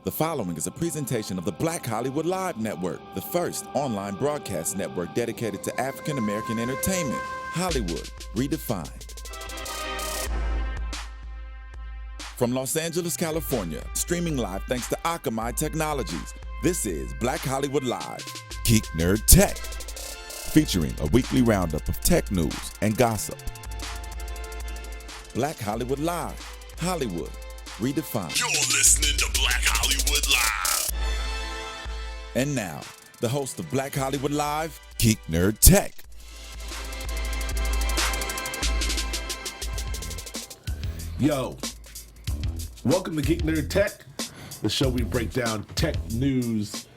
The following is a presentation of the Black Hollywood Live Network, the first online broadcast network dedicated to African American entertainment. Hollywood Redefined. From Los Angeles, California, streaming live thanks to Akamai Technologies, this is Black Hollywood Live, Geek Nerd Tech, featuring a weekly roundup of tech news and gossip. Black Hollywood Live, Hollywood Redefined. You're listening to Black Hollywood Live. And now, the host of Black Hollywood Live, Geek Nerd Tech. Yo, welcome to Geek Nerd Tech, the show we break down tech news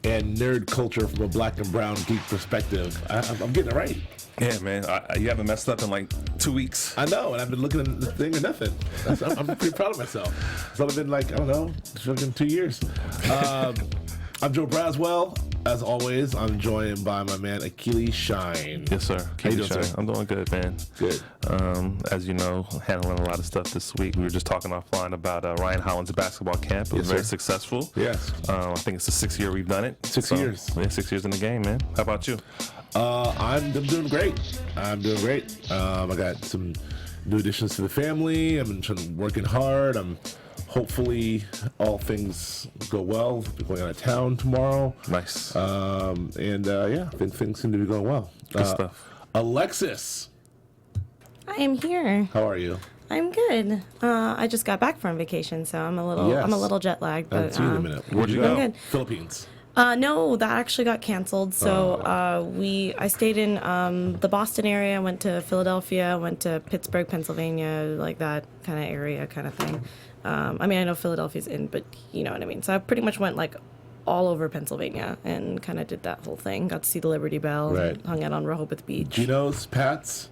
and nerd culture from a black and brown geek perspective. I'm getting it right. Yeah, man. You haven't messed up in like 2 weeks. I know, and I've been looking at the thing or nothing. I'm pretty proud of myself. It's only been like, I don't know, fucking 2 years. I'm Joe Braswell. As always, I'm joined by my man, Achilles Shine. Yes, sir. How you doing, sir? I'm doing good, man. Good. As you know, handling a lot of stuff this week. We were just talking offline about Ryan Holland's basketball camp. It was very successful. Yes. I think it's the 6th year we've done it. 6 years. Yeah, 6 years in the game, man. How about you? I'm doing great. I got some new additions to the family. I've been working hard. Hopefully all things go well. We're going out of town tomorrow. Nice. I think things seem to be going well. Good stuff. Alexis, I am here. how are you? I'm good. I just got back from vacation, so I'm a little jet lagged. I haven't But seen you in a minute. Where'd you I'm go? good. Philippines. No, that actually got canceled. So I stayed in the Boston area. I went to Philadelphia. Went to Pittsburgh, Pennsylvania, like that kind of area, kind of thing. I know Philadelphia's in, but you know what I mean. So I pretty much went like all over Pennsylvania and kind of did that whole thing. Got to see the Liberty Bell. Right. And hung out on Rehoboth Beach. Geno's, Pat's.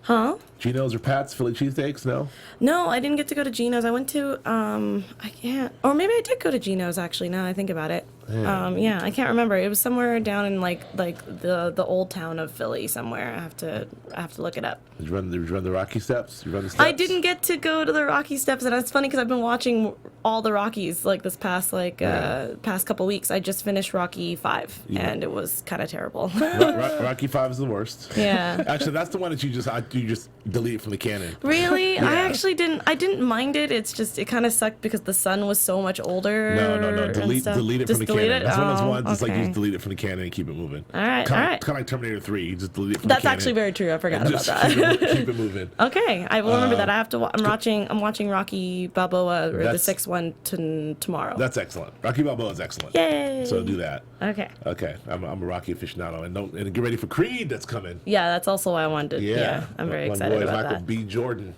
Huh? Geno's or Pat's Philly cheesesteaks? No? No, I didn't get to go to Geno's. I went to I can't, or maybe I did go to Geno's actually. Now that I think about it. Yeah. I can't remember. It was somewhere down in like the old town of Philly somewhere. I have to look it up. Did you run the Rocky Steps? You run the steps? I didn't get to go to the Rocky Steps, and it's funny because I've been watching all the Rockies like this past past couple weeks. I just finished Rocky 5, and it was kind of terrible. Rocky 5 is the worst. Yeah. Actually, that's the one that you just delete from the canon. Really? Yeah. I actually didn't. I didn't mind it. It's just it kind of sucked because the son was so much older. No. and Delete stuff. it Just from the delete canon. it? That's one of those Oh, ones. It's like you okay. just delete it from the canon and keep it moving. All right. Kind of like Terminator 3. You just delete it from That's the canon. actually very true. I forgot and about just that. Keep it moving. Okay, I will remember that. I have to. I'm watching Rocky Balboa or the 6th one tomorrow. That's excellent. Rocky Balboa is excellent. Yay! So do that. Okay. Okay, I'm a Rocky aficionado, and get ready for Creed that's coming. Yeah, that's also why I wanted. Yeah, I'm very excited My boy about Michael that. B. Jordan.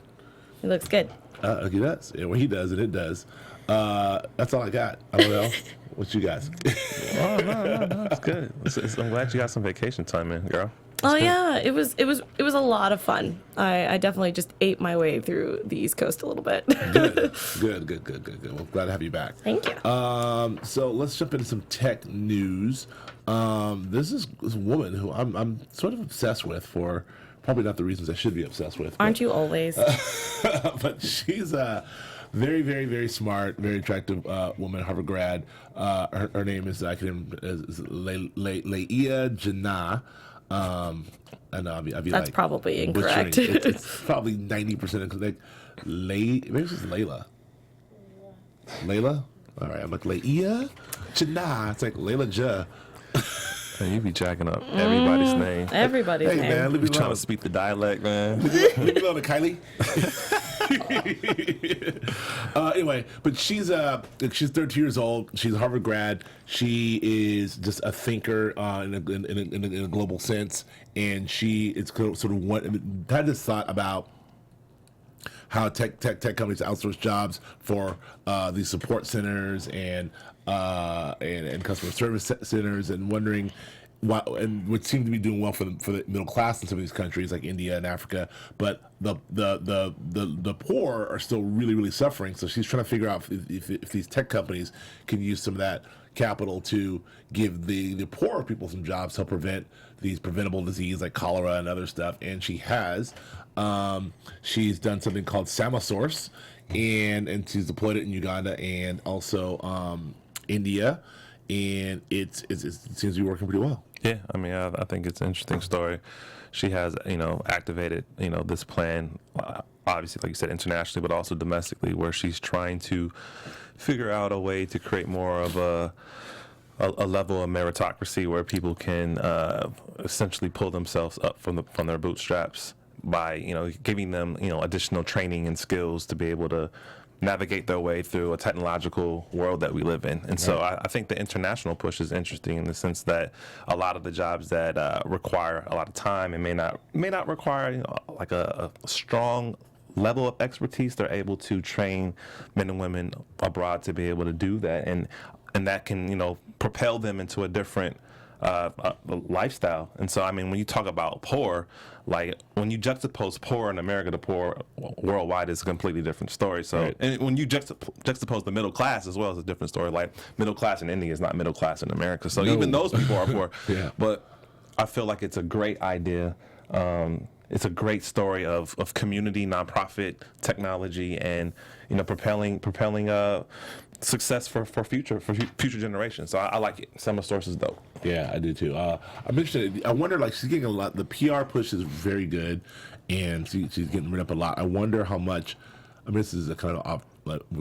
He looks good. He does. Yeah, well, he does, and it does. That's all I got. I don't know. What you guys? Oh, no, it's good. I'm glad you got some vacation time in, girl. Yeah, it was a lot of fun. I definitely just ate my way through the East Coast a little bit. Good. Well, glad to have you back. Thank you. So let's jump into some tech news. This is this woman who I'm sort of obsessed with for probably not the reasons I should be obsessed with. Aren't you always? But she's a very, very, very smart, very attractive woman, Harvard grad. Her name is Leia Jinnah. And I'll be That's like, probably butchering. incorrect. It's probably 90% incorrect. Maybe it's just Layla. Layla? All right, I'm like Leia Jinnah. It's like Layla Ja. Man, you be jacking up everybody's name. Everybody's Hey name. man, leave me You trying alone. to speak the dialect, man. Leave me alone, Kylie. Anyway, but she's 32 years old. She's a Harvard grad. She is just a thinker in a global sense, and she is sort of had this thought about how tech companies outsource jobs for these support centers and customer service centers, and wondering why, and would seem to be doing well for the middle class in some of these countries like India and Africa, but the poor are still really, really suffering. So she's trying to figure out if these tech companies can use some of that capital to give the poorer people some jobs to help prevent these preventable disease like cholera and other stuff. And she has. She's done something called samasource, and she's deployed it in Uganda and also India, and it seems to be working pretty well. Yeah, I mean, I think it's an interesting story. She has, activated, this plan, obviously, like you said, internationally, but also domestically, where she's trying to figure out a way to create more of a level of meritocracy where people can essentially pull themselves up from their bootstraps by, giving them, additional training and skills to be able to navigate their way through a technological world that we live in. And so I think the international push is interesting in the sense that a lot of the jobs that require a lot of time and may not require like a strong level of expertise, they're able to train men and women abroad to be able to do that, and that can propel them into a different lifestyle. And so, I mean, when you talk about poor, like when you juxtapose poor in America to poor worldwide, is a completely different story. So, and when you juxtapose the middle class as well, is a different story. Like middle class in India is not middle class in America. So even those people are poor. Yeah. But I feel like it's a great idea. It's a great story of community, nonprofit, technology, and propelling success for future generations. So I like it. Samasource is dope. Yeah, I do too. I'm interested. I wonder, like, she's getting a lot. The PR push is very good, and she's getting rid up a lot. I wonder how much. I mean, this is a kind of off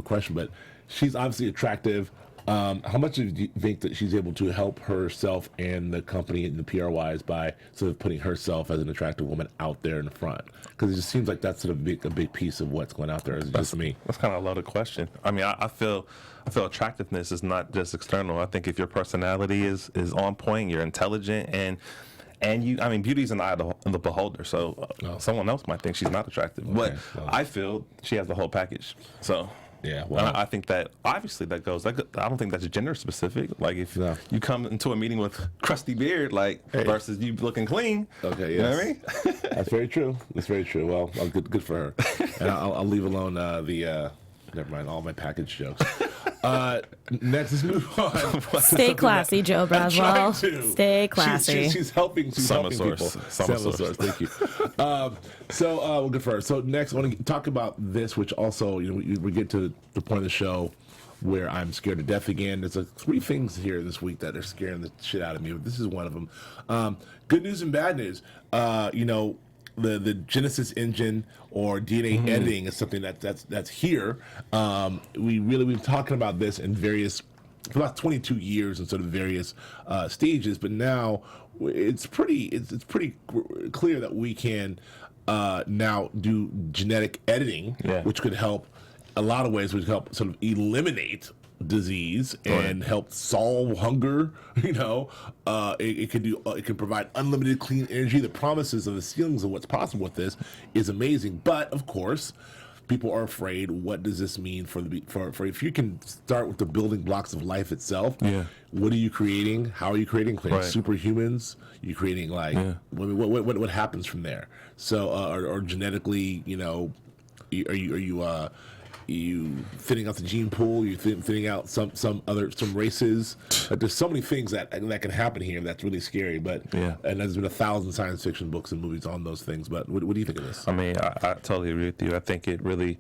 question, but she's obviously attractive. How much do you think that she's able to help herself and the company in the PR wise by sort of putting herself as an attractive woman out there in the front? Because it just seems like that's sort of a big piece of what's going out there. Is just me. That's kind of a loaded question. I mean, I feel attractiveness is not just external. I think if your personality is on point, you're intelligent, and you, I mean, beauty's in the eye of the beholder. So someone else might think she's not attractive, but I feel she has the whole package. So. Yeah, well, I think that obviously that goes. I don't think that's gender specific. Like if you come into a meeting with crusty beard, versus you looking clean. Okay, yes. You know what I mean? That's very true. That's very true. Well, good for her. And I'll leave alone never mind, all my package jokes. Next, let's move on. Stay classy, Joe Braswell. Stay classy. She's helping. She's helping people. Samasource. Thank you. Well, good for her. So next, I want to talk about this, which also, we get to the point of the show where I'm scared to death again. There's 3 things here this week that are scaring the shit out of me, but this is one of them. Good news and bad news. The Genesis engine or DNA editing is something that's here. We've been talking about this in various, for the last 22 years in sort of various stages, but now it's pretty clear that we can now do genetic editing, which could help a lot of ways, which help sort of eliminate disease and help solve hunger. It can provide unlimited clean energy. The promises of the ceilings of what's possible with this is amazing, but of course people are afraid. What does this mean for if you can start with the building blocks of life itself? What are you creating? How are you creating superhumans? You creating what happens from there? So or genetically, are you thinning out the gene pool? You're thinning out some races. There's so many things that can happen here that's really scary. But and there's been 1,000 science fiction books and movies on those things. But what do you think of this? I mean, I totally agree with you. I think it really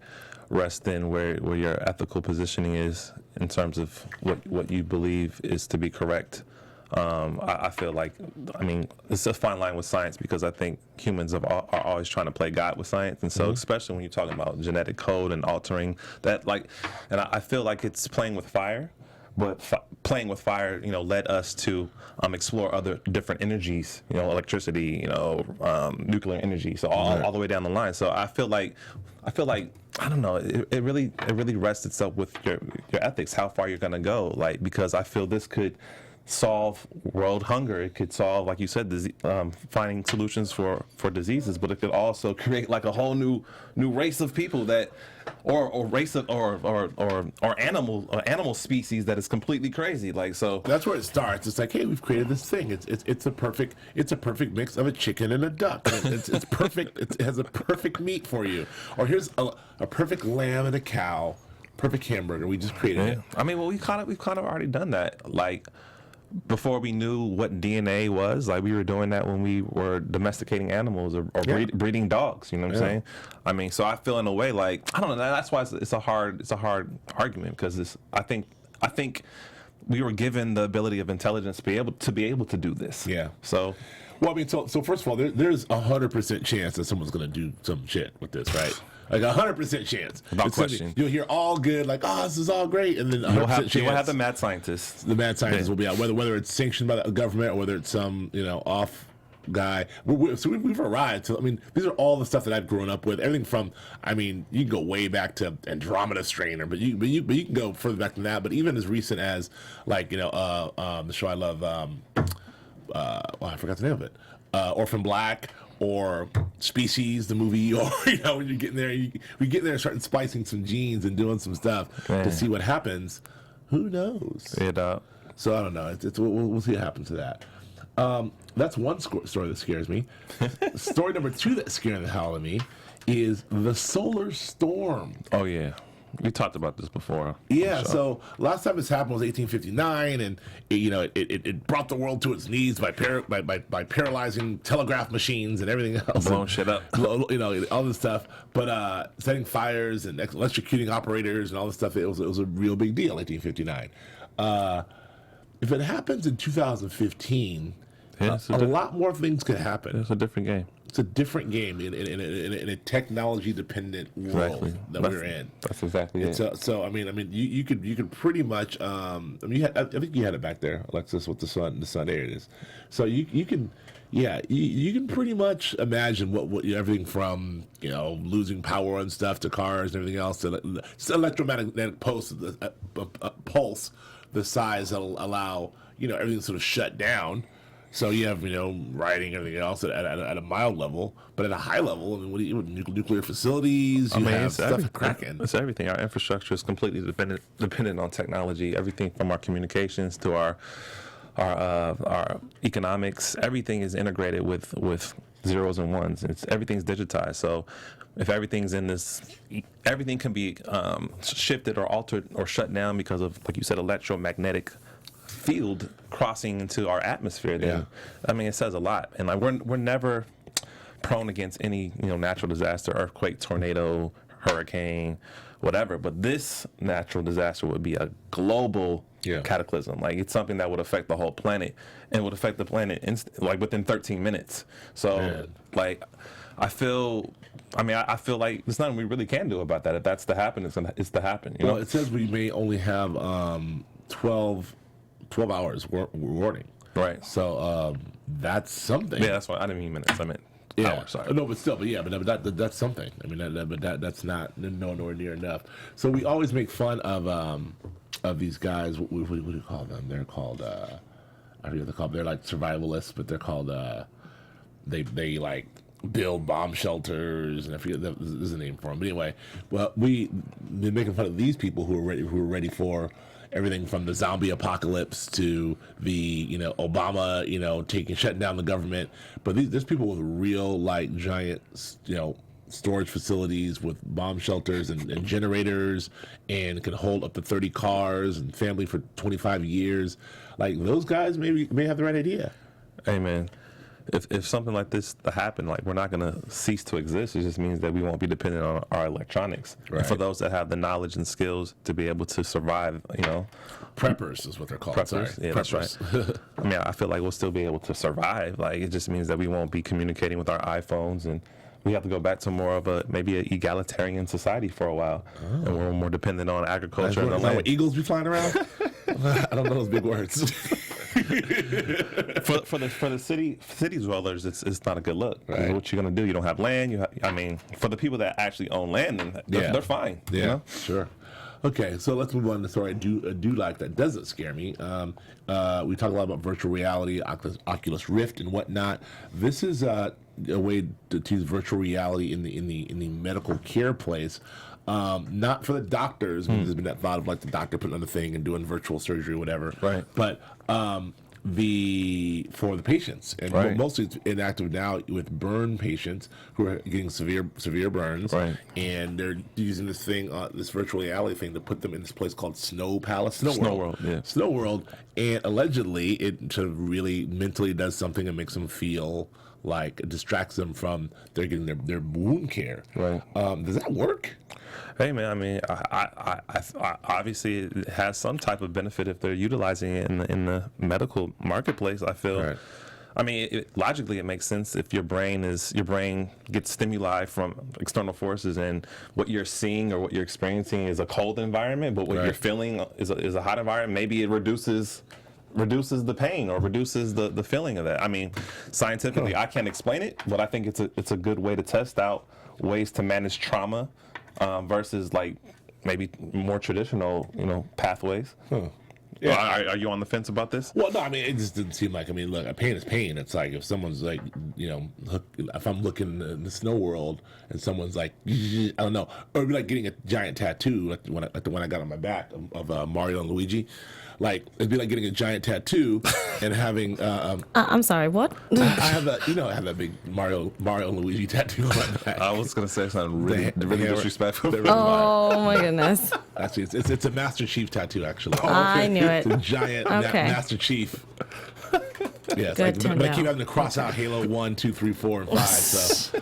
rests in where your ethical positioning is in terms of what you believe is to be correct. I feel like, I mean, it's a fine line with science because I think humans are always trying to play God with science. And so especially when you're talking about genetic code and altering that, and I feel like it's playing with fire. But playing with fire, led us to explore other different energies, electricity, nuclear energy, so all the way down the line. So I feel like I don't know. It really rests itself with your ethics, how far you're gonna go, because I feel this could solve world hunger. It could solve, like you said, finding solutions for diseases, but it could also create a whole new race of people that, or race of or animal species that is completely crazy. So that's where it starts. It's like, hey, we've created this thing. It's a perfect mix of a chicken and a duck. It's perfect. It has a perfect meat for you. Or here's a perfect lamb and a cow. Perfect hamburger. We just created it. I mean, well, we've kind of already done that. before we knew what DNA was, like we were doing that when we were domesticating animals or breeding dogs. You know what I'm saying? I mean, so I feel in a way like I don't know. That's why it's a hard argument because I think we were given the ability of intelligence to be able to do this. Yeah. So. Well, I mean, so first of all, there's 100% chance that someone's going to do some shit with this, right? Like 100% chance. Without question. You'll hear all good, like, oh, this is all great, and then 100% chance. You'll have the mad scientists. The mad scientists will be out, whether it's sanctioned by the government or whether it's some off guy. So we've arrived. I mean, these are all the stuff that I've grown up with. Everything from, I mean, you can go way back to Andromeda Strainer, but you can go further back than that. But even as recent as like the show I love. I forgot the name of it. Orphan Black or Species, the movie, or when you're getting there, we get there and starting splicing some genes and doing some stuff to see what happens. Who knows? So I don't know. We'll see what happens to that. That's one story that scares me. Story number 2 that scares the hell out of me is the solar storm. Oh yeah. We talked about this before. Yeah, so last time this happened was 1859, and it brought the world to its knees by paralyzing telegraph machines and everything else, blowing shit up, all this stuff. But setting fires and electrocuting operators and all this stuff, it was a real big deal. 1859. If it happens in 2015, a lot more things could happen. It's a different game. It's a different game in a technology-dependent world that we're in. That's exactly it. So I mean, you could pretty much. I think you had it back there, Alexis, with the sun. There it is. So you can pretty much imagine what everything from losing power and stuff to cars and everything else to electromagnetic pulse, pulse the size that'll allow everything sort of shut down. So you have, rioting and everything else at a mild level, but at a high level, I mean, with nuclear facilities, you have stuff cracking. It's everything. Our infrastructure is completely dependent on technology. Everything from our communications to our economics, everything is integrated with zeros and ones. Everything's digitized. So if everything's in this, everything can be shifted or altered or shut down because of, like you said, electromagnetic field crossing into our atmosphere. Then I mean, it says a lot. And like we're never prone against any natural disaster, earthquake, tornado, hurricane, whatever. But this natural disaster would be a global cataclysm. Like it's something that would affect the whole planet and would affect the planet within 13 minutes. So like I feel like there's nothing we really can do about that. If that's to happen, it's to happen. Well, it says we may only have 12 hours warning. Right. So that's something. Yeah, that's why I didn't mean minutes. I meant hours. Sorry. No, but still, that's something. I mean, that's not nowhere near enough. So we always make fun of these guys. What do you call them? They're called I forget what they're called. They're like survivalists, but they're called they like build bomb shelters, and I forget there's a name for them. But anyway, well, we've been making fun of these people who are ready for everything from the zombie apocalypse to the Obama shutting down the government. But there's people with real like giant storage facilities with bomb shelters and generators and can hold up to 30 cars and family for 25 years. Like those guys may have the right idea. Hey man, if something like this to happen, like we're not going to cease to exist. It just means that we won't be dependent on our electronics. Right. And for those that have the knowledge and skills to be able to survive, preppers is what they're called. Preppers, Sorry. yeah, preppers. That's right. I mean, I feel like we'll still be able to survive. Like it just means that we won't be communicating with our iPhones, and we have to go back to more of maybe an egalitarian society for a while, and we're more dependent on agriculture and the land. What, eagles be flying around? I don't know those big words. for the city dwellers, it's not a good look. Right. What you're gonna do? You don't have land. For the people that actually own land, then they're fine. Yeah, sure. Okay, so let's move on to the story I do like that doesn't scare me. We talk a lot about virtual reality, Oculus Rift, and whatnot. This is a way to use virtual reality in the medical care place. Not for the doctors. There's been that thought of like the doctor putting on the thing and doing virtual surgery or whatever. Right. But for the patients, and Right. mostly it's inactive now with burn patients who are getting severe burns, Right. and they're using this thing, this virtual reality thing, to put them in this place called Snow World, yeah. Snow World, and allegedly it sort of really mentally does something and makes them feel like it distracts them from they're getting their wound care. Right. Does that work? Hey man, I mean, I obviously it has some type of benefit if they're utilizing it in the medical marketplace. I feel. Right. I mean, logically, it makes sense if your brain gets stimuli from external forces, and what you're seeing or what you're experiencing is a cold environment, but what Right. you're feeling is a hot environment. Maybe it reduces the pain or reduces the feeling of that. I mean, scientifically, I can't explain it, but I think it's a good way to test out ways to manage trauma versus like maybe more traditional, pathways. Yeah. Are you on the fence about this? Well, no, I mean, it just didn't seem like. I mean, look, pain is pain. It's like if someone's like, if I'm looking in the snow world and someone's like, I don't know, or it'd be like getting a giant tattoo, like the one I got on my back of Mario and Luigi. Like it'd be like getting a giant tattoo and having. I'm sorry, what? I have that, I have that big Mario and Luigi tattoo on my back. I was gonna say something really The hammer- disrespectful. the hammer- Oh my goodness. Actually, it's a Master Chief tattoo. Actually, I knew it. It's a giant Okay. Master Chief. Yeah, it's Good like, to but I keep know. having to cross out Halo 1, 2, 3, 4, and 5. So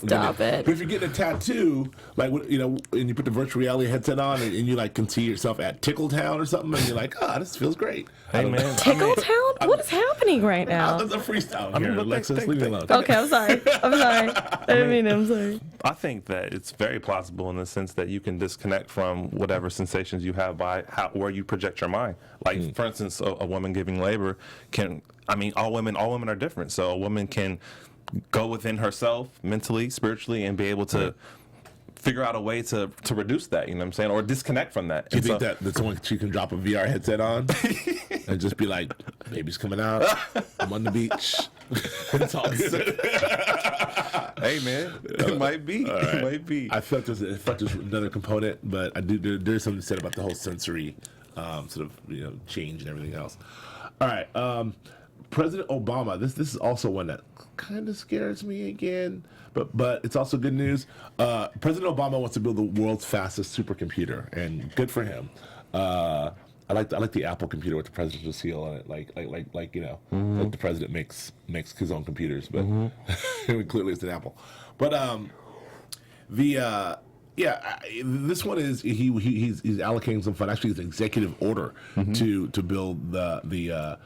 Stop it. But if you're getting a tattoo, like and you put the virtual reality headset on, and you like can see yourself at Tickletown or something, and you're like, this feels great. Hey man, Tickletown? What is happening right now? It's a freestyle mean, here, but Alexis. think- Leave me think- alone. Okay, I'm sorry. I didn't mean it. I'm sorry. I think that it's very plausible in the sense that you can disconnect from whatever sensations you have by where you project your mind. Like, for instance, a woman giving labor all women are different. So a woman can go within herself mentally, spiritually, and be able to figure out a way to reduce that, you know what I'm saying, or disconnect from that. Do you And think that someone she can drop a VR headset on and just be like, "Baby's coming out. I'm on the beach." It's all good. hey man, it might be. right. It might be. I felt there's another component, but I do. There's something said about the whole sensory sort of change and everything else. All right, President Obama. This is also one that kind of scares me again, but it's also good news. President Obama wants to build the world's fastest supercomputer, and good for him. I like the Apple computer with the presidential seal on it, like like the president makes his own computers, but clearly it's an Apple. But this one is he's allocating some fund. Actually, it's an executive order to build the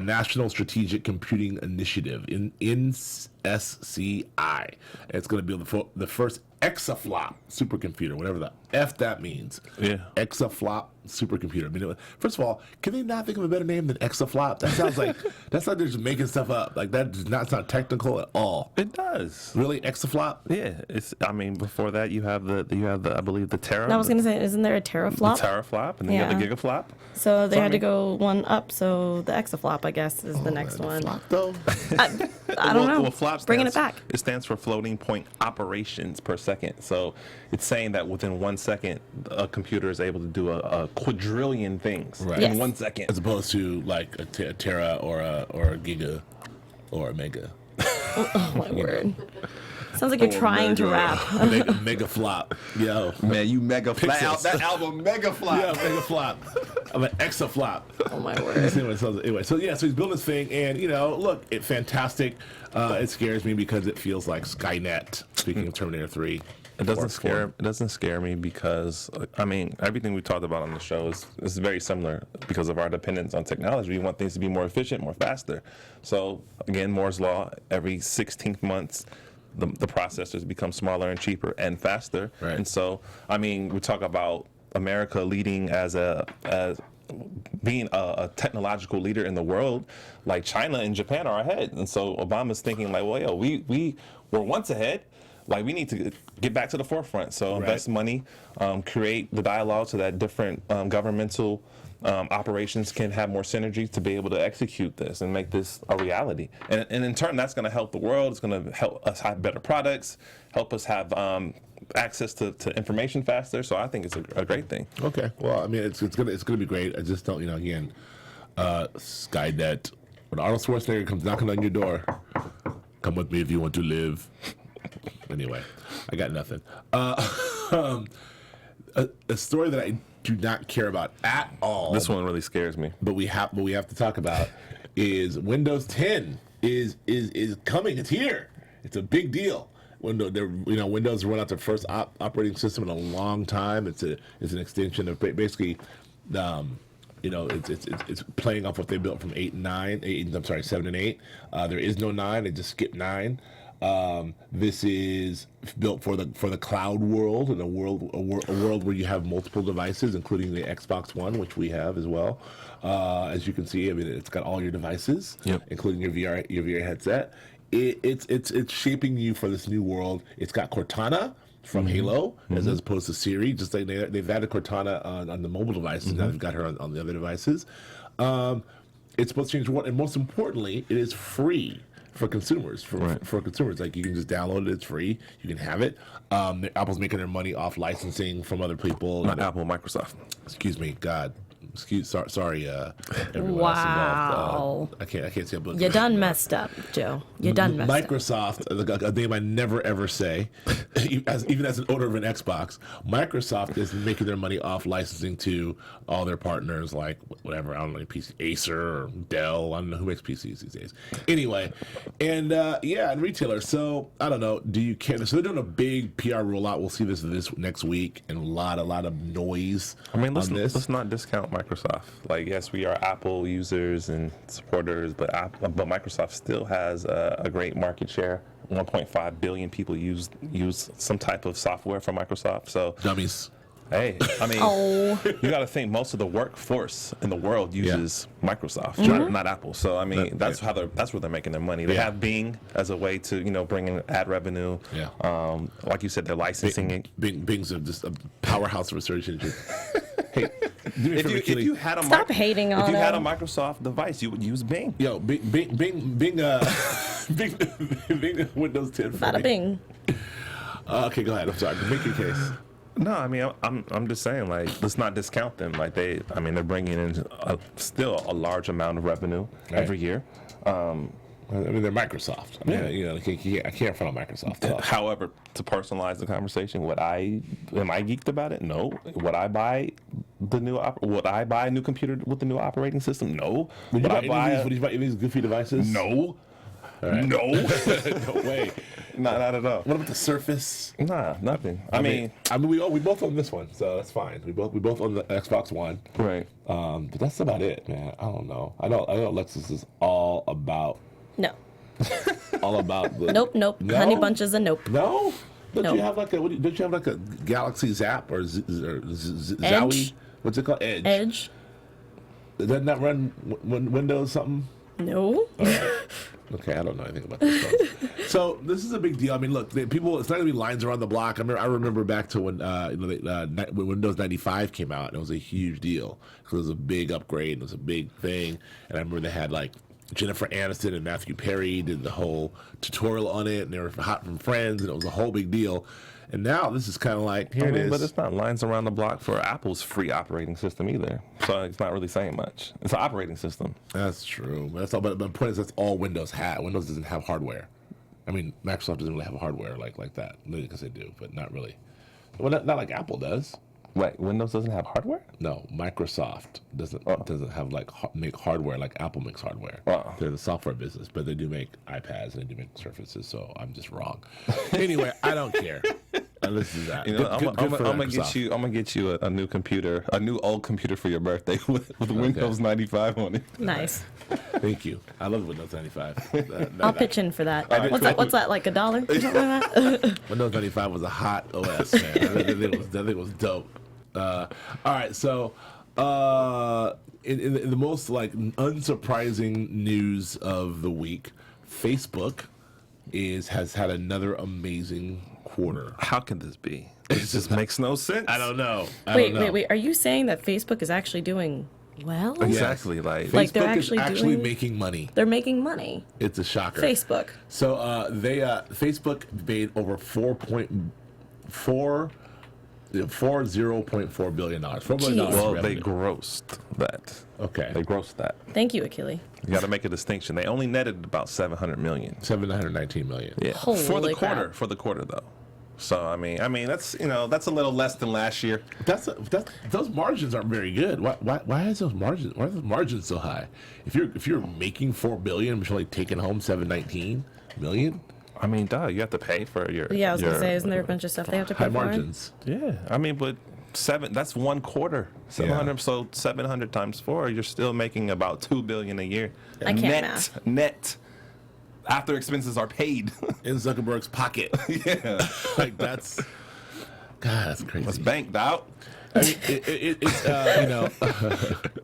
National Strategic Computing Initiative in NSCI. It's going to build the first exaflop supercomputer, whatever the F that means. Yeah. Exaflop supercomputer. I mean, first of all, can they not think of a better name than exaflop? That sounds like they're just making stuff up. Like that does not sound technical at all. It does. Really, exaflop? Yeah, before that you have the I believe the Terra. I was going to say, isn't there a teraflop? The teraflop, and then you have the gigaflop. So they So, I had to mean- go one up, so the exaflop, I guess, is the next one. Flop though. I don't know. Well, flop Bringing it stands- back. It stands for floating point operations per second. So it's saying that within 1 second, a computer is able to do a quadrillion things Right. Yes. in 1 second. As opposed to like a tera or a giga or a mega. Oh, my word. Sounds like you're trying to rap. mega flop. Yo. Man, you mega Pixels. flop. That album mega flop. Yeah, mega flop. I'm an exaflop. Oh, my word. Anyway, so he's building this thing, and look, it's fantastic. It scares me because it feels like Skynet. Speaking of Terminator 3, It doesn't scare me because everything we talked about on the show is very similar because of our dependence on technology. We want things to be more efficient, more faster. So again, Moore's law, every 16 months the processors become smaller and cheaper and faster. Right. And so we talk about America leading as being a technological leader in the world. Like China and Japan are ahead, and so Obama's thinking like, well, we were once ahead. Like, we need to get back to the forefront. So invest money, create the dialogue so that different governmental operations can have more synergy to be able to execute this and make this a reality. And in turn, that's going to help the world. It's going to help us have better products, help us have access to information faster. So I think it's a great thing. Okay. Well, I mean, it's gonna be great. I just don't, again, Skynet. When Arnold Schwarzenegger comes knocking on your door, come with me if you want to live. Anyway, I got nothing. A story that I do not care about at all. This one really scares me. But we have to talk about is Windows 10 is coming. It's here. It's a big deal. Windows run out their first operating system in a long time. It's an extension of basically, it's playing off what they built from 7 and 8. There is no 9. They just skipped 9. This is built for the cloud world, and a world where you have multiple devices, including the Xbox One, which we have as well. As you can see, I mean, it's got all your devices, including your VR headset. It's shaping you for this new world. It's got Cortana from Halo, as opposed to Siri. Just like they've added Cortana on the mobile devices. Now they've got her on the other devices. It's supposed to change the world, and most importantly, it is free for consumers. For consumers, like you can just download it. It's free. You can have it. Apple's making their money off licensing from other people. Not Apple, Microsoft. Excuse me, God. Sorry, everyone Wow. else involved. I can't say. You done messed up, Joe. You done messed up. Microsoft, a name I never ever say, even as an owner of an Xbox. Microsoft is making their money off licensing to all their partners, like whatever, I don't know, PC, Acer or Dell. I don't know who makes PCs these days. Anyway, and and retailers. So I don't know. Do you care? So they're doing a big PR rollout. We'll see this next week, and a lot of noise. I mean, let's not discount Microsoft. Like, yes, we are Apple users and supporters, but Microsoft still has a great market share. 1.5 billion people use some type of software from Microsoft. So Dummies. Hey, I mean, you got to think most of the workforce in the world uses Microsoft, not Apple. So I mean, that's where they're making their money. They have Bing as a way to bring in ad revenue. Yeah. Like you said, they're licensing it. Bing's just a powerhouse of research engine. Hey, if you had a Stop hating on if you had a them. Microsoft device, you would use Bing. Yo, Bing, Bing, Windows 10. Bada bing. Okay, go ahead. I'm sorry. Make your case. No, I mean, I'm just saying, like, let's not discount them. Like, they're bringing in still a large amount of revenue every year. I mean, they're Microsoft. I mean, I can't front on Microsoft. However, to personalize the conversation, am I geeked about it? No. Would I buy a new computer with the new operating system? No. Would you buy any of these goofy devices? No. Right. No. No way. Not at all. What about the Surface? Nah, nothing. I mean, we both own this one, so that's fine. We both own the Xbox One. Right. But that's about it, man. I don't know. I know Lexus is all about No. the Nope. No? Honey bunches of nope. No? Don't No. you have like a Galaxy Zap or Zowie? What's it called? Edge. Doesn't that run Windows something? No. Okay, I don't know anything about this phone. So this is a big deal. I mean, look, people. It's not gonna be lines around the block. I remember back to when when Windows 95 came out, and it was a huge deal because it was a big upgrade. And it was a big thing, and I remember they had like Jennifer Aniston and Matthew Perry did the whole tutorial on it, and they were hot from Friends, and it was a whole big deal. And now this is kind of like here it is. But it's not lines around the block for Apple's free operating system either. So it's not really saying much. It's an operating system. That's true. But that's all. But the point is, that's all Windows has. Windows doesn't have hardware. I mean, Microsoft doesn't really have hardware like that. Maybe because they do, but not really. Well, not like Apple does. Wait, Windows doesn't have hardware? No, Microsoft doesn't have like make hardware like Apple makes hardware. They're the software business, but they do make iPads and they do make Surfaces. So I'm just wrong. Anyway, I don't care. This is that. I'm gonna get you a new computer, a new old computer for your birthday with Windows 95 on it. Nice. Thank you. I love Windows 95. I'll pitch in for that. What's that, like $1 or something like that? Windows 95 was a hot OS, man. That thing was dope. All right, so in the most like unsurprising news of the week, Facebook has had another amazing quarter. How can this be? It just makes no sense. I don't know. Wait. Are you saying that Facebook is actually doing well? Exactly. Yes. Like Facebook they're is actually making money. They're making money. It's a shocker. Facebook. So Facebook made over $4.4 $0.4 billion. $4 billion. Jeez. Well, they revenue. grossed that. Okay. They grossed that. Thank you, Achille. You got to make a distinction. They only netted about 700 million. 719 million. Yeah, Holy for the crap. quarter. For the quarter, though. So I mean, that's that's a little less than last year. Those margins aren't very good. Why is those margins? Why are those margins so high? If you're making $4 billion, but you're only taking home 719 million. I mean, duh, you have to pay for your. Yeah, I was gonna your- say, isn't there a bunch of stuff they have to pay High for? margins. Yeah, I mean, but that's one quarter. 700. Yeah. So 700 times 4, you're still making about $2 billion a year. I can't net, math. Net. After expenses are paid. In Zuckerberg's pocket. Yeah, Like that's. God, that's crazy. it's banked out. I mean, it's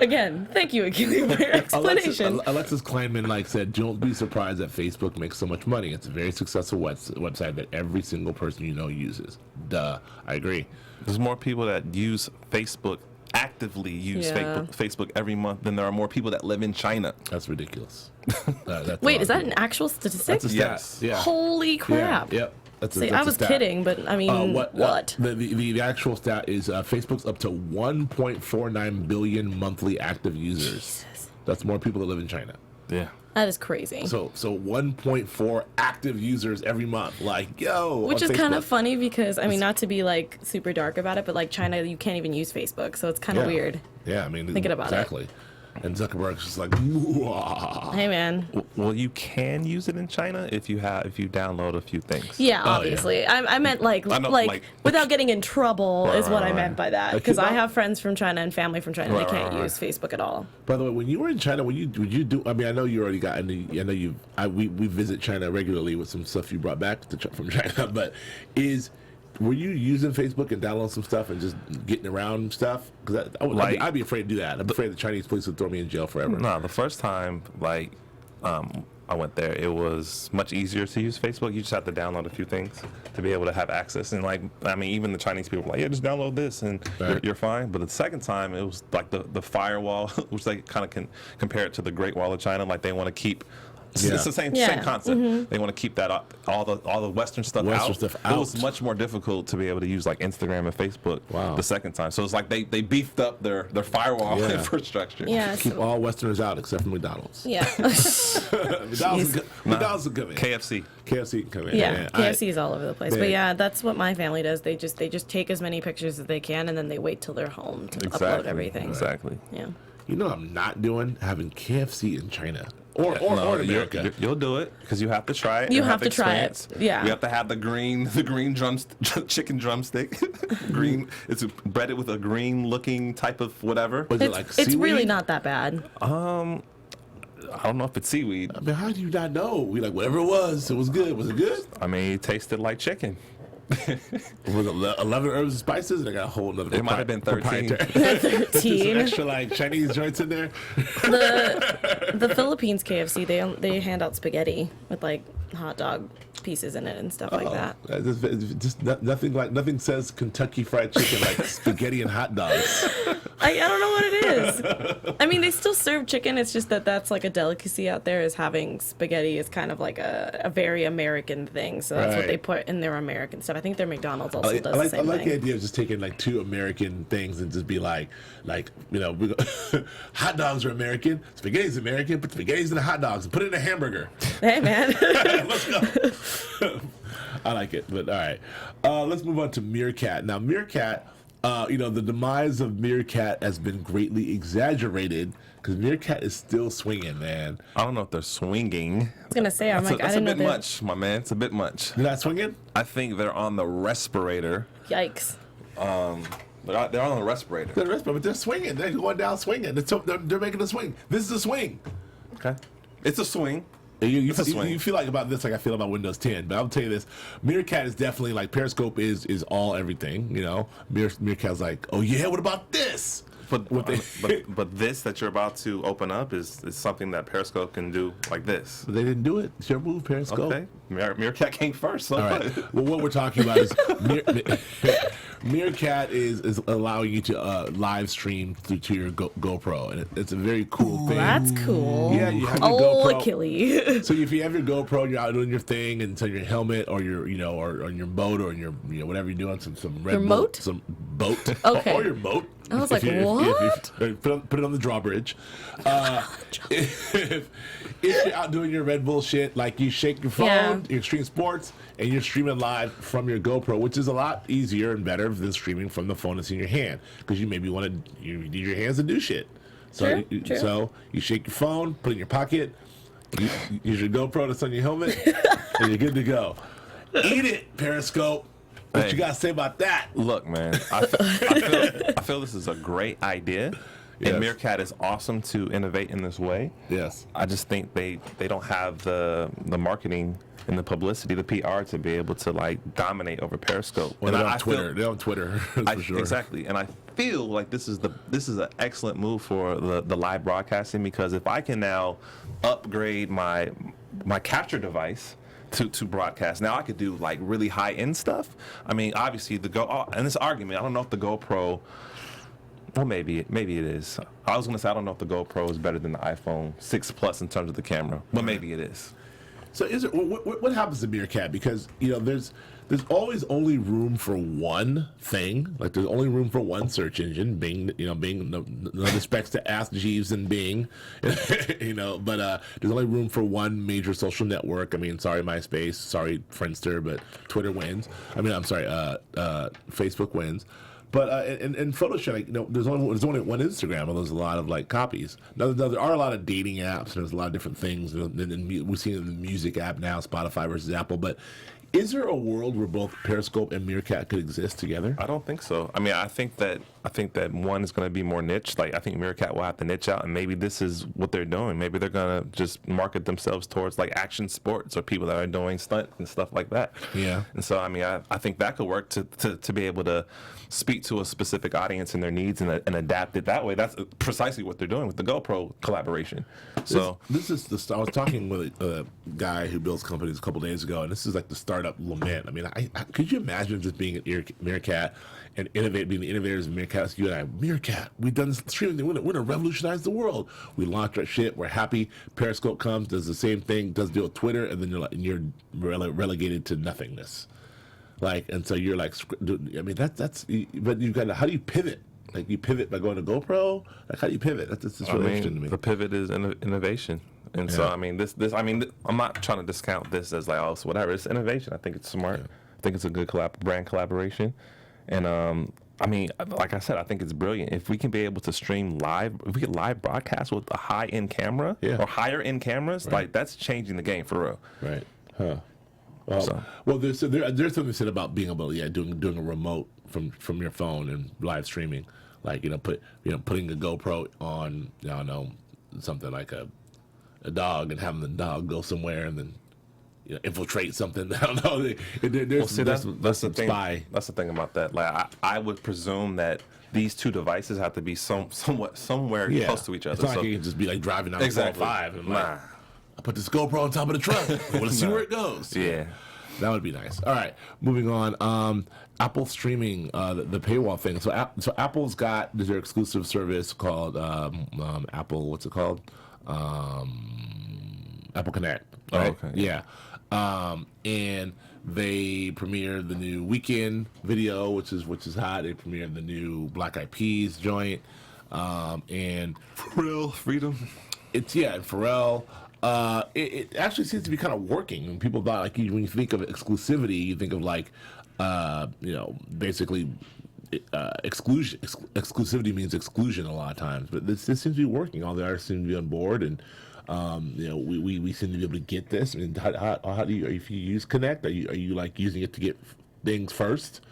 Again, thank you, Achille, for your explanation. Alexis Kleinman said, "Don't be surprised that Facebook makes so much money. It's a very successful website that every single person you know uses." Duh, I agree. There's more people that use Facebook, actively use Yeah. Facebook every month than there are more people that live in China. That's ridiculous. That's a Wait, lot is of that an people. actual statistic? That's a stat. Yes. Yeah. Holy crap! Yeah. Yep. That's See, that's I a was stat. kidding, but I mean, what? The actual stat is Facebook's up to 1.49 billion monthly active users. Jesus. That's more people that live in China. Yeah. That is crazy. So 1.4 active users every month. Which is kind of funny because, I mean, not to be super dark about it, but China, you can't even use Facebook, so it's kind of weird. Yeah, I mean, Thinking about it. exactly. And Zuckerberg's just like, "Mwah." Hey, man. Well, you can use it in China if you download a few things. Yeah, obviously. I meant know, without getting in trouble is what I right. meant by that. Like, Because you I know- have friends from China and family from China. Right, They can't right, use Facebook at all. By the way, when you were in China, would you do? I mean, I know you already got. I know we visit China regularly with some stuff you brought back from China. But were you using Facebook and downloading some stuff and just getting around stuff? Because I'd be afraid to do that. I'm afraid the Chinese police would throw me in jail forever. No, the first time I went there, it was much easier to use Facebook. You just have to download a few things to be able to have access. And even the Chinese people were like, yeah, just download this and you're fine. But the second time, it was like the firewall, which they kind of can compare it to the Great Wall of China. Like they want to keep. Yeah. It's the same concept. They want to keep that up, all the Western stuff out. It was much more difficult to be able to use Instagram and Facebook the second time. So it's like they beefed up their firewall infrastructure. Yeah. Keep all Westerners out except for McDonald's. Yeah. McDonald's will come in. KFC. KFC can come in. Yeah, KFC is all over the place. Yeah. But yeah, that's what my family does. They just take as many pictures as they can, and then they wait till they're home to upload everything. Exactly. Yeah. You know what I'm not doing? Having KFC in China. Or in America. You'll do it because you have to try it. You and have to the try it. experience. Yeah. You have to have the green chicken drumstick. Green. It's breaded with a green looking type of whatever. Was it like It's really seaweed? not that bad. I don't know if it's seaweed. I mean, how do you not know? We whatever it was good. Was it good? I mean, it tasted like chicken. Was it 11 herbs and spices? And I got a whole other. It might have been 13. 13. Extra Chinese joints in there. The Philippines KFC, they hand out spaghetti with hot dog pieces in it and stuff like that. Nothing says Kentucky Fried Chicken like spaghetti and hot dogs. I don't know what it is. I mean, they still serve chicken. It's just that's a delicacy out there. Is having spaghetti is kind of like a very American thing. So that's what they put in their American stuff. I think their McDonald's also does the same I like thing. the idea of just taking two American things and just be hot dogs are American, spaghetti's American, put spaghetti's in the hot dogs and put it in a hamburger. Hey, man. Let's go. I like it, but all right. Let's move on to Meerkat. Now, Meerkat, the demise of Meerkat has been greatly exaggerated because Meerkat is still swinging, man. I don't know if they're swinging. I was gonna say, I That's didn't a know bit that. much, my man. It's a bit much. They're not swinging? I think they're on the respirator. Yikes. They're on the respirator. But they're swinging. They're going down swinging. They're making a swing. This is a swing. Okay. It's a swing. You It's a swing. feel like about this like I feel about Windows 10, but I'll tell you this: Meerkat is definitely Periscope is all everything. Meerkat's like, oh yeah, what about this? But this that you're about to open up is something that Periscope can do like this. They didn't do it. It's your move, Periscope. Okay. Meerkat came first. So All right. Well, what we're talking about is Meerkat is allowing you to live stream to your GoPro, and it's a very cool thing. That's cool. Yeah, you have your Oh, GoPro. Achilles. So if you have your GoPro and you're out doing your thing, and so your helmet or your or on your boat or on your whatever you're doing, some Red Your Bull, moat? some boat, Okay. or your moat. I was If like, you- what? Put it on the drawbridge. If you're out doing your Red Bull shit, like you shake your phone, Yeah. your Extreme Sports, and you're streaming live from your GoPro, which is a lot easier and better than streaming from the phone that's in your hand, because you maybe you need your hands to do shit. So, True. so you shake your phone, put it in your pocket, you use your GoPro that's on your helmet, and you're good to go. Eat it, Periscope. What Hey. you got to say about that? Look, man, I feel this is a great idea, Yes. and Meerkat is awesome to innovate in this way. Yes. I just think they don't have the marketing and the publicity, the PR to be able to like dominate over Periscope. Well, and they're I on Twitter. feel- They're on Twitter, for sure. Exactly, and I feel like this is an excellent move for the live broadcasting, because if I can now upgrade my capture device to broadcast, now I could do like really high end stuff. I mean, obviously and this argument, I don't know if the GoPro. Well, maybe it is. I was gonna say I don't know if the GoPro is better than the iPhone 6 Plus in terms of the camera, but maybe it is. So is it what happens to Meerkat? Because there's always only room for one thing. Like there's only room for one search engine. Bing, Bing. No respects to Ask Jeeves and Bing, but there's only room for one major social network. I mean, sorry MySpace, sorry Friendster, but Twitter wins. I mean, I'm sorry, Facebook wins. But and Photoshop, there's only one Instagram, and there's a lot of like copies. Now there are a lot of dating apps, and there's a lot of different things. And we're seeing the music app now, Spotify versus Apple. But is there a world where both Periscope and Meerkat could exist together? I don't think so. I mean, I think that one is going to be more niche. Like, I think Meerkat will have to niche out, and maybe this is what they're doing. Maybe they're going to just market themselves towards like action sports or people that are doing stunt and stuff like that. Yeah. And so, I mean, I think that could work to be able to speak to a specific audience and their needs and adapt it that way. That's precisely what they're doing with the GoPro collaboration. So this is I was talking with a guy who builds companies a couple days ago, and this is like the startup lament. I mean, could you imagine just being at Meerkat and being the innovators of Meerkat? You and I, Meerkat, we've done this streaming thing. We're going to revolutionize the world. We launched our shit. We're happy. Periscope comes, does the same thing, does deal with Twitter, and then you're relegated to nothingness. Like, and so you're like, I mean, that's. But you've got to, how do you pivot? Like, you pivot by going to GoPro. Like, how do you pivot? That's really interesting to me. The pivot is innovation. And so, I mean, I'm not trying to discount this as like, oh, so whatever. It's innovation. I think it's smart. Yeah. I think it's a good brand collaboration. And, I mean, like I said, I think it's brilliant. If we can be able to stream live, if we get live broadcast with a high-end camera or higher-end cameras, like, that's changing the game for real. Right. Huh. Well, there's something said about being able to doing a remote from your phone and live streaming, like putting a GoPro on something like a dog and having the dog go somewhere and then infiltrate something. I don't know. That's the thing. Spy. That's the thing about that. Like I would presume that these two devices have to be somewhere close to each other. It's not so, like you can just be like driving down exactly. 5 and Nah. I put this GoPro on top of the truck. I want to see where it goes. Yeah. That would be nice. All right, moving on. Apple streaming, the paywall thing. So Apple's got their exclusive service called Apple. What's it called? Apple Connect. Right? Oh, okay. Yeah. And they premiered the new Weekend video, which is hot. They premiered the new Black Eyed Peas joint. And Real freedom. Pharrell. It actually seems to be kind of working. And people thought, like, when you think of exclusivity, you think of like, basically, exclusion. Exclusivity means exclusion a lot of times, but this seems to be working. All the artists seem to be on board, and we seem to be able to get this. I mean, how do you? If you use Connect, are you like using it to get things first?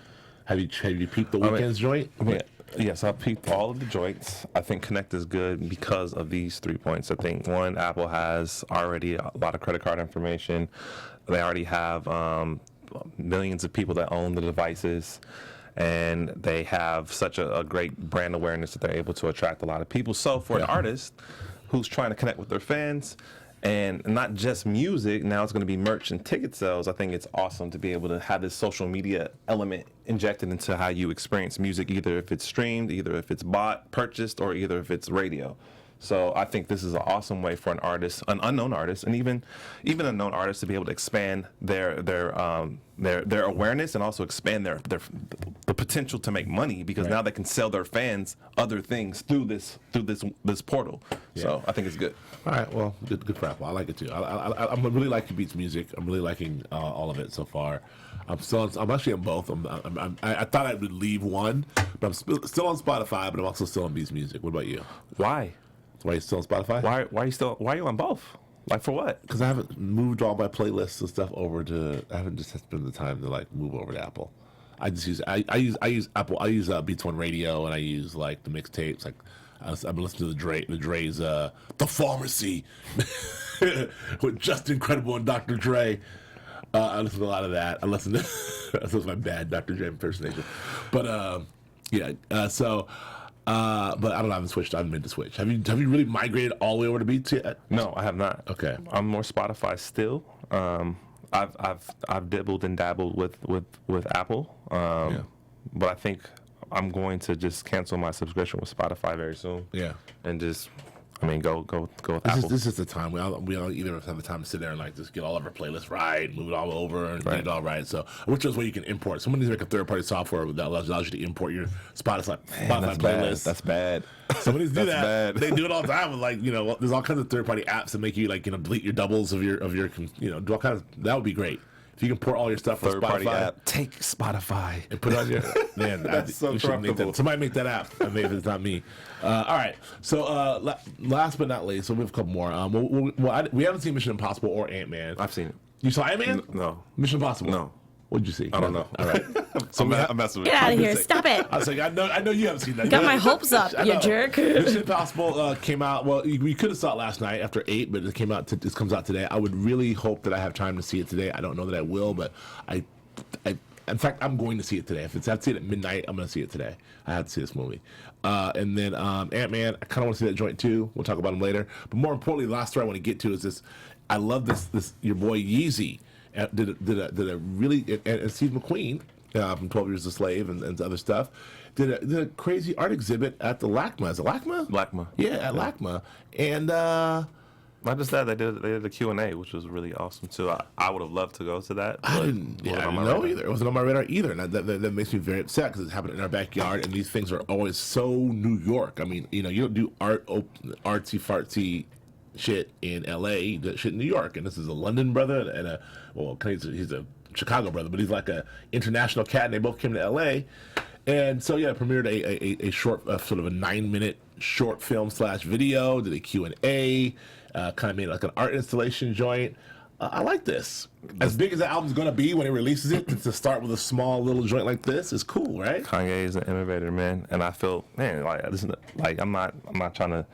Have you peeped the Weekend's joint? I mean, yes, I've peeped all of the joints. I think Connect is good because of these 3 points. I think, one, Apple has already a lot of credit card information. They already have millions of people that own the devices, and they have such a great brand awareness that they're able to attract a lot of people. So for an artist who's trying to connect with their fans, And not just music, now it's going to be merch and ticket sales. I think it's awesome to be able to have this social media element injected into how you experience music, either if it's streamed, either if it's bought, purchased, or either if it's radio. So I think this is an awesome way for an artist, an unknown artist, and even a known artist to be able to expand their awareness and also expand the potential to make money, because now they can sell their fans other things through this portal. Yeah. So I think it's good. All right, well, good for Apple. I like it too. I really liking Beats music. I'm really liking all of it so far. I'm actually on both. I thought I would leave one, but I'm still on Spotify, but I'm also still on Beats music. What about you? Why? Why are you still on Spotify? Why are you on both? Like, for what? Because I haven't moved all my playlists and stuff over to. I haven't just spent the time to like move over to Apple. I just use use Apple. I use Beats One Radio, and I use like the mixtapes. Like I've been listening to the Dre's The Pharmacy with Just Incredible and Dr. Dre. I listen to a lot of that. I listen to that was my bad Dr. Dre impersonation, but so. But I don't know. I haven't switched. I haven't made the switch. Have you really migrated all the way over to Beats yet? No, I have not. Okay. I'm more Spotify still. I've dibbled and dabbled with Apple. But I think I'm going to just cancel my subscription with Spotify very soon. Yeah. And just, go with Apple. This is the time we all either have the time to sit there and like just get all of our playlists right, move it all over, and get it all right. So, which is where you can import. Someone needs to make a third-party software that allows you to import your Spotify playlist. That's bad. Someone needs to do that. Bad. They do it all the time. With there's all kinds of third-party apps that make you delete your doubles of your do all kinds of, that would be great. If you can port all your stuff from Third-party Spotify, app. Take Spotify and put it on your man. That's so corruptible. Somebody make that app. Maybe it's not me. All right. So last but not least, so we have a couple more. We haven't seen Mission Impossible or Ant-Man. I've seen it. You saw Ant-Man? No. Mission Impossible? No. What'd you see? I don't know. All right. So I'm messing with Get you. out of here. Stop it. I was like, I know you haven't seen that. Got my hopes up, you jerk. Mission Impossible came out. Well, we could have saw it last night after 8, but it came out. This comes out today. I would really hope that I have time to see it today. I don't know that I will, but in fact, I'm going to see it today. If it's I have to see it at midnight, I'm going to see it today. I have to see this movie. And then Ant-Man, I kind of want to see that joint too. We'll talk about him later. But more importantly, the last story I want to get to is this. I love this. Your boy Yeezy did a really, and Steve McQueen from 12 Years a Slave and other stuff, did a crazy art exhibit at the LACMA. Is it LACMA? LACMA. Yeah, at LACMA. And not just that, they did a Q&A, which was really awesome too. I would have loved to go to that. I didn't know either. It wasn't on my radar either, and that makes me very upset because it's happening in our backyard, and these things are always so New York. I mean, you don't do artsy fartsy shit in LA, you do shit in New York, and this is a London brother and he's a Chicago brother, but he's like a international cat, and they both came to LA, and so premiered a short, sort of a 9-minute short film / video, did a Q&A, kind of made like an art installation joint. I like this. As big as the album's gonna be when it releases it, to start with a small little joint like this is cool, right? Kanye is an innovator, man, and I feel, man, I'm not trying to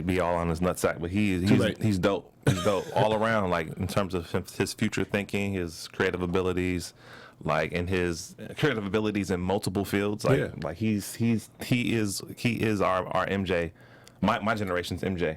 be all on his nutsack, but he's dope. He's dope all around, in terms of his future thinking, his creative abilities, and his creative abilities in multiple fields. He is our MJ, my generation's MJ.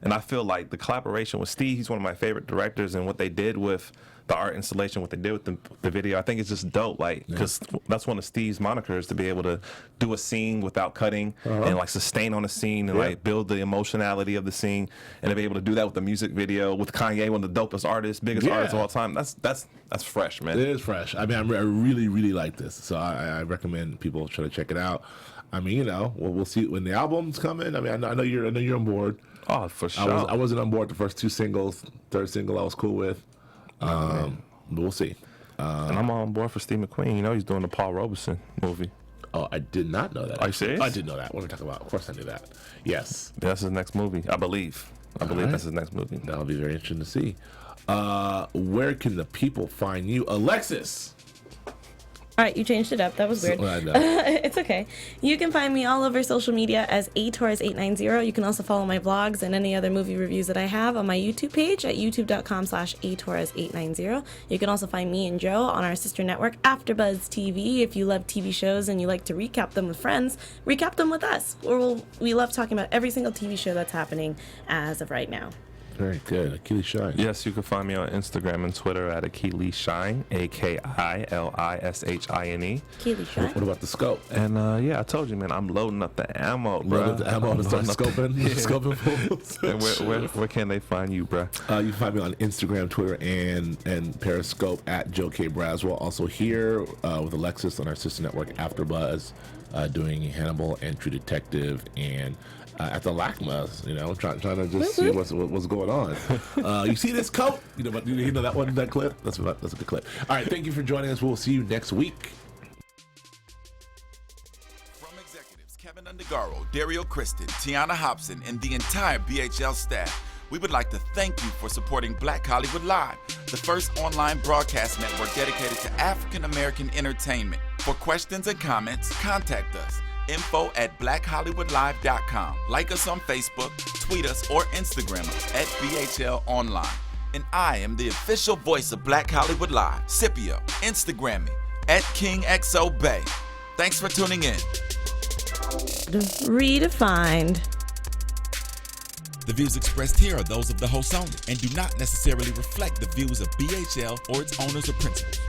And I feel like the collaboration with Steve, he's one of my favorite directors, and what they did with the art installation, what they did with the video, I think it's just dope. Because that's one of Steve's monikers, to be able to do a scene without cutting and sustain on a scene and build the emotionality of the scene, and to be able to do that with the music video with Kanye, one of the dopest artists, biggest artists of all time. That's fresh, man. It is fresh. I mean, I really, really like this, so I recommend people try to check it out. I mean, we'll see when the album's coming. I mean, I know you're on board. Oh, for sure. I wasn't on board the first 2 singles. Third single I was cool with. But we'll see. And I'm on board for Steve McQueen. He's doing the Paul Robeson movie. Oh, I did not know that. Are you serious? I did know that. What are we talking about? Of course I knew that. Yes. That's his next movie, I believe. That's his next movie. That'll be very interesting to see. Where can the people find you? Alexis! All right, you changed it up. That was weird. I know. It's okay. You can find me all over social media as atorres890. You can also follow my vlogs and any other movie reviews that I have on my YouTube page at youtube.com/atorres890. You can also find me and Joe on our sister network, AfterBuzz TV. If you love TV shows and you like to recap them with friends, recap them with us. We love talking about every single TV show that's happening as of right now. Very good. Achilles Shine. Yes, you can find me on Instagram and Twitter at Achilles Shine, AKILISHINE. Keely Shine. What about the scope? And yeah, I told you, man, I'm loading up the ammo, bro. Loaded the ammo to start scoping. Scoping fools. And where can they find you, bro? You can find me on Instagram, Twitter, and Periscope at Joe K. Braswell. Also here with Alexis on our sister network AfterBuzz, doing Hannibal and True Detective, and at the LACMA, trying to just see what's going on. You see this coat? You know that clip? That's a good clip. All right, thank you for joining us. We'll see you next week. From executives Kevin Undergaro, Dario Kristen, Tiana Hobson, and the entire BHL staff, we would like to thank you for supporting Black Hollywood Live, the first online broadcast network dedicated to African American entertainment. For questions and comments, contact us. info@blackhollywoodlive.com. Like us on Facebook, tweet us, or Instagram us at BHL Online. And I am the official voice of Black Hollywood Live, Scipio. Instagram me at KingXOBay. Thanks for tuning in. Redefined. The views expressed here are those of the host only and do not necessarily reflect the views of BHL or its owners or principals.